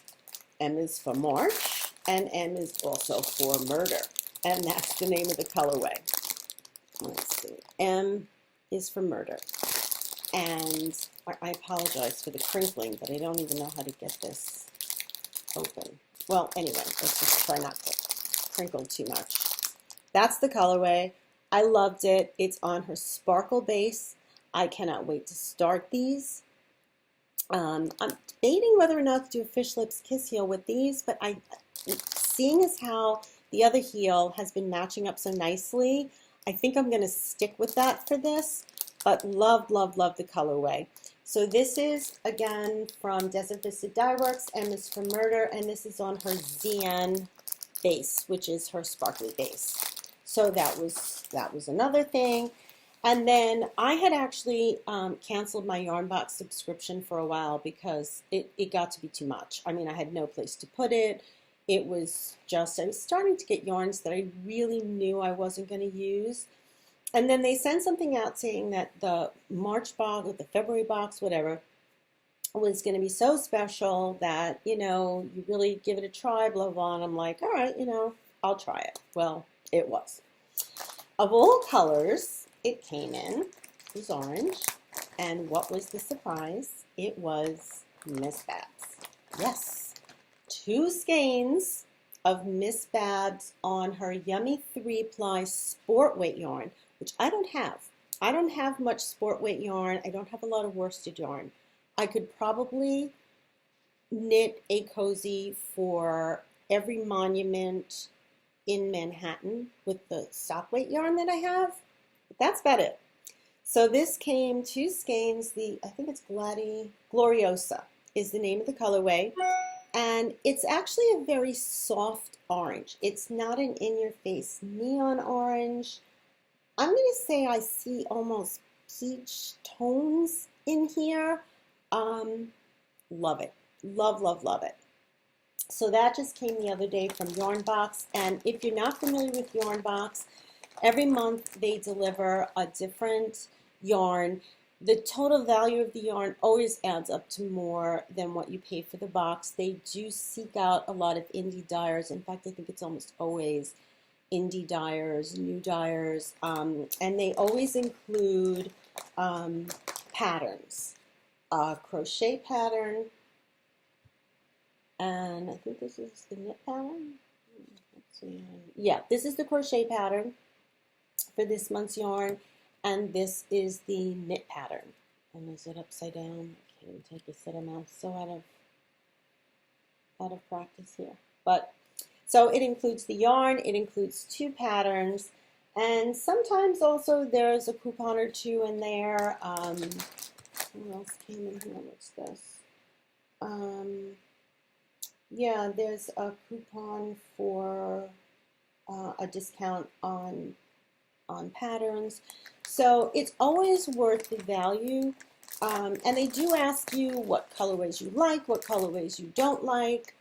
M is for March, and M is also for Murder, and that's the name of the colorway. Let's see, M is for Murder. And I apologize for the crinkling, but I don't even know how to get this open. Well, anyway, let's just try not to crinkle too much. That's the colorway. I loved it. It's on her sparkle base. I cannot wait to start these. I'm debating whether or not to do a fish lips kiss heel with these, but seeing as how the other heel has been matching up so nicely, I think I'm going to stick with that for this, but love, love, love the colorway. So this is, again, from Desert Vista Dyeworks, M is for Murder, and this is on her ZN base, which is her sparkly base. So that was another thing. And then I had actually canceled my Yarnbox subscription for a while because it got to be too much. I mean, I had no place to put it. It was just, I was starting to get yarns that I really knew I wasn't going to use. And then they sent something out saying that the March box or the February box, whatever, was going to be so special that, you really give it a try, blah, blah. And I'm like, all right, I'll try it. Well, it was. Of all colors, it came in. It was orange. And what was the surprise? It was Miss Babs. Yes, 2 skeins of Miss Babs on her Yummy 3-ply sport weight yarn, which I don't have. I don't have much sport weight yarn. I don't have a lot of worsted yarn. I could probably knit a cozy for every monument in Manhattan with the stock weight yarn that I have. But that's about it. So this came 2 skeins. I think it's Gloriosa is the name of the colorway. And it's actually a very soft orange. It's not an in-your-face neon orange. I'm going to say I see almost peach tones in here. Love it. Love, love, love it. So that just came the other day from Yarn Box. And if you're not familiar with Yarn Box, every month they deliver a different yarn. The total value of the yarn always adds up to more than what you pay for the box. They do seek out a lot of indie dyers. In fact, I think it's almost always indie dyers, new dyers, and they always include patterns. A crochet pattern, and I think this is the knit pattern. Let's see. Yeah, this is the crochet pattern for this month's yarn, and this is the knit pattern. And is it upside down? I can't even take a set. I'm so out of practice here. But so it includes the yarn, it includes 2 patterns, and sometimes also there's a coupon or 2 in there. What else came in here? What's this? Yeah, there's a coupon for a discount on patterns. So it's always worth the value. And they do ask you what colorways you like, what colorways you don't like,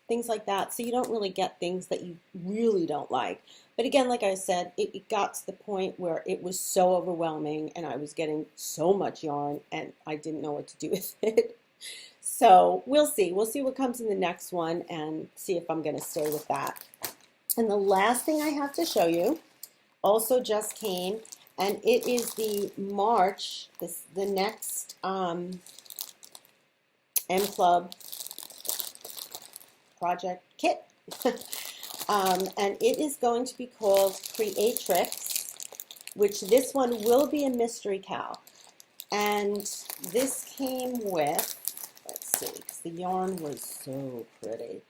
things like that. So you don't really get things that you really don't like. But again, like I said, it got to the point where it was so overwhelming and I was getting so much yarn and I didn't know what to do with it. So we'll see. We'll see what comes in the next one and see if I'm going to stay with that. And the last thing I have to show you also just came, and it is the March, the next M Club project kit. And it is going to be called Creatrix, which this one will be a mystery cow. And this came with, let's see, because the yarn was so pretty.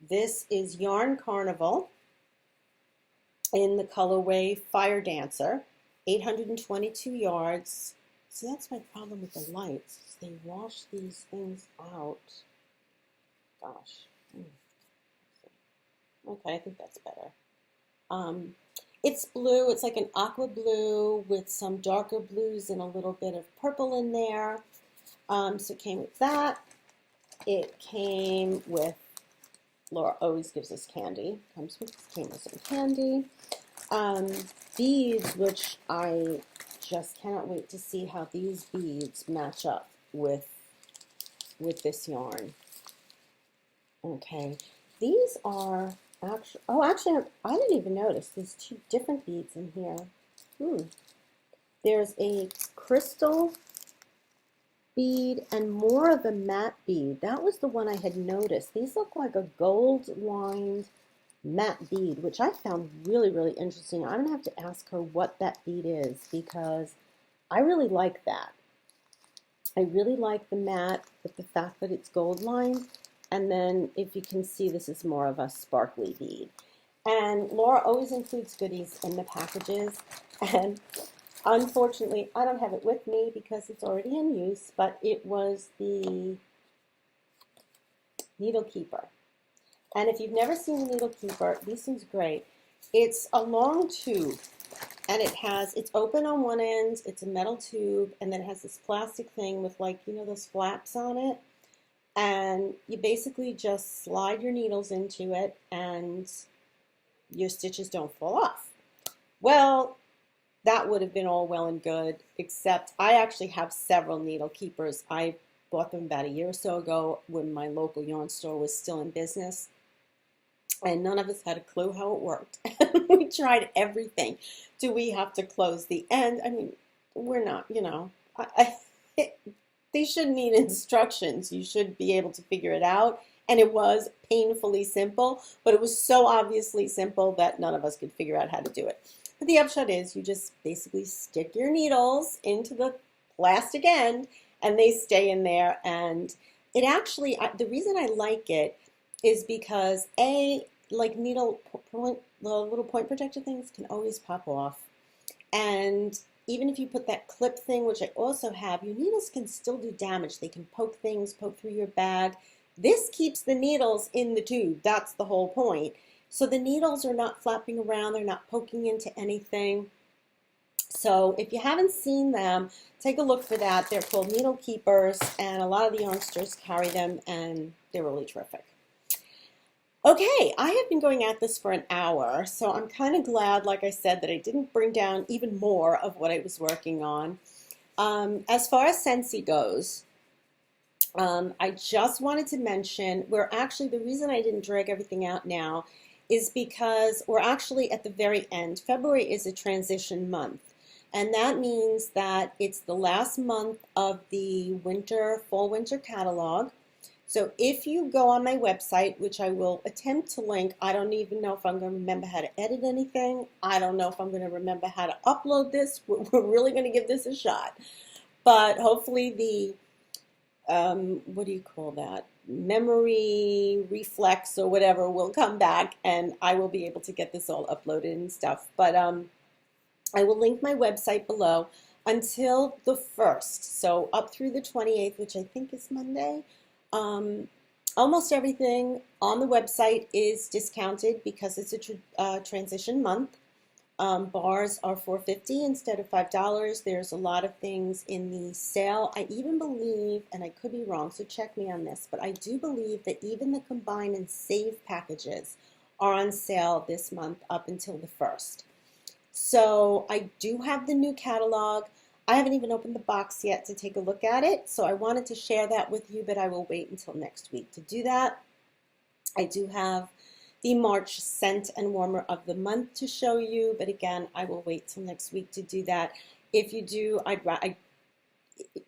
This is Yarn Carnival in the colorway Fire Dancer, 822 yards. So that's my problem with the lights. They wash these things out. Gosh. Okay, I think that's better. It's blue. It's like an aqua blue with some darker blues and a little bit of purple in there. So it came with that. It came with, Laura always gives us candy. Came with some candy. Beads, which I just cannot wait to see how these beads match up with this yarn. Okay, these are actually, I didn't even notice. There's 2 different beads in here. There's a crystal bead and more of a matte bead. That was the one I had noticed. These look like a gold-lined matte bead, which I found really, really interesting. I'm going to have to ask her what that bead is because I really like that. I really like the matte, but the fact that it's gold-lined. And then, if you can see, this is more of a sparkly bead. And Laura always includes goodies in the packages. And unfortunately, I don't have it with me because it's already in use, but it was the Needle Keeper. And if you've never seen the Needle Keeper, these things are great. It's a long tube, and it's open on one end, it's a metal tube, and then it has this plastic thing with, like, you know, those flaps on it. And you basically just slide your needles into it and your stitches don't fall off. Well, that would have been all well and good, except I actually have several Needle Keepers. I bought them about a year or so ago when my local yarn store was still in business. And none of us had a clue how it worked. We tried everything. Do we have to close the end? I mean, we're not, you know, They shouldn't need instructions. You should be able to figure it out. And it was painfully simple, but it was so obviously simple that none of us could figure out how to do it. But the upshot is you just basically stick your needles into the plastic end and they stay in there. And it actually, the reason I like it is because like needle point, the little point protector things can always pop off. And even if you put that clip thing, which I also have, your needles can still do damage. They can poke things, poke through your bag. This keeps the needles in the tube. That's the whole point. So the needles are not flapping around. They're not poking into anything. So if you haven't seen them, take a look for that. They're called needle keepers, and a lot of the youngsters carry them, and they're really terrific. Okay, I have been going at this for an hour, so I'm kind of glad, like I said, that I didn't bring down even more of what I was working on. As far as Scentsy goes, I just wanted to mention, the reason I didn't drag everything out now is because we're actually at the very end. February is a transition month, and that means that it's the last month of the fall-winter catalog. So if you go on my website, which I will attempt to link, I don't even know if I'm going to remember how to edit anything. I don't know if I'm going to remember how to upload this. We're really going to give this a shot. But hopefully the what do you call that? Memory reflex or whatever will come back, and I will be able to get this all uploaded and stuff. But I will link my website below until the 1st, so up through the 28th, which I think is Monday. Almost everything on the website is discounted because it's a transition month. Bars are $4.50 instead of $5. There's a lot of things in the sale. I even believe, and I could be wrong, so check me on this, but I do believe that even the combine and save packages are on sale this month up until the 1st. So I do have the new catalog. I haven't even opened the box yet to take a look at it, so I wanted to share that with you, but I will wait until next week to do that. I do have the March scent and warmer of the month to show you, but again, I will wait till next week to do that. If you do,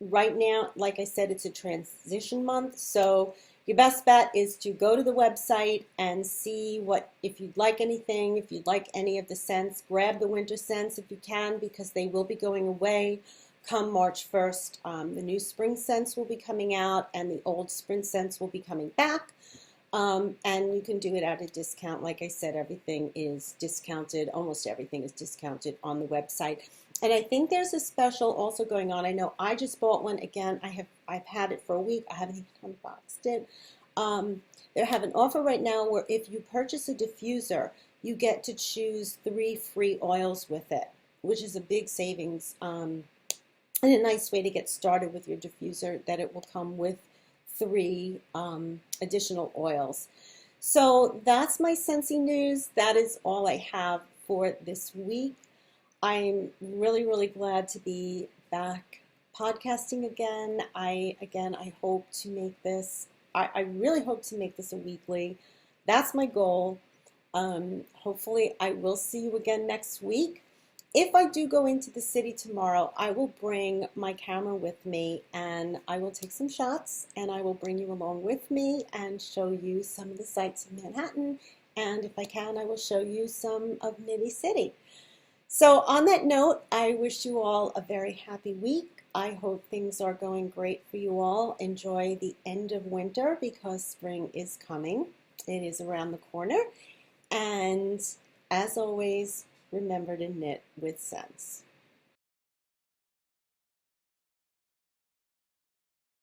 right now, like I said, it's a transition month, so your best bet is to go to the website and see if you'd like anything, if you'd like any of the scents, grab the winter scents if you can, because they will be going away come March 1st. The new spring scents will be coming out, and the old spring scents will be coming back. And you can do it at a discount. Like I said, everything is discounted. Almost everything is discounted on the website. And I think there's a special also going on. I know I just bought one. Again, I've had it for a week. I haven't even unboxed it. They have an offer right now where if you purchase a diffuser, you get to choose 3 free oils with it, which is a big savings and a nice way to get started with your diffuser, that it will come with 3 additional oils. So that's my Scentsy news. That is all I have for this week. I'm really, really glad to be back podcasting again. I hope to make this, I really hope to make this a weekly. That's my goal. Hopefully I will see you again next week. If I do go into the city tomorrow, I will bring my camera with me, and I will take some shots, and I will bring you along with me and show you some of the sights of Manhattan, and if I can, I will show you some of Nitty City. So on that note, I wish you all a very happy week. I hope things are going great for you all. Enjoy the end of winter because spring is coming. It is around the corner, and as always, remember to knit with sense.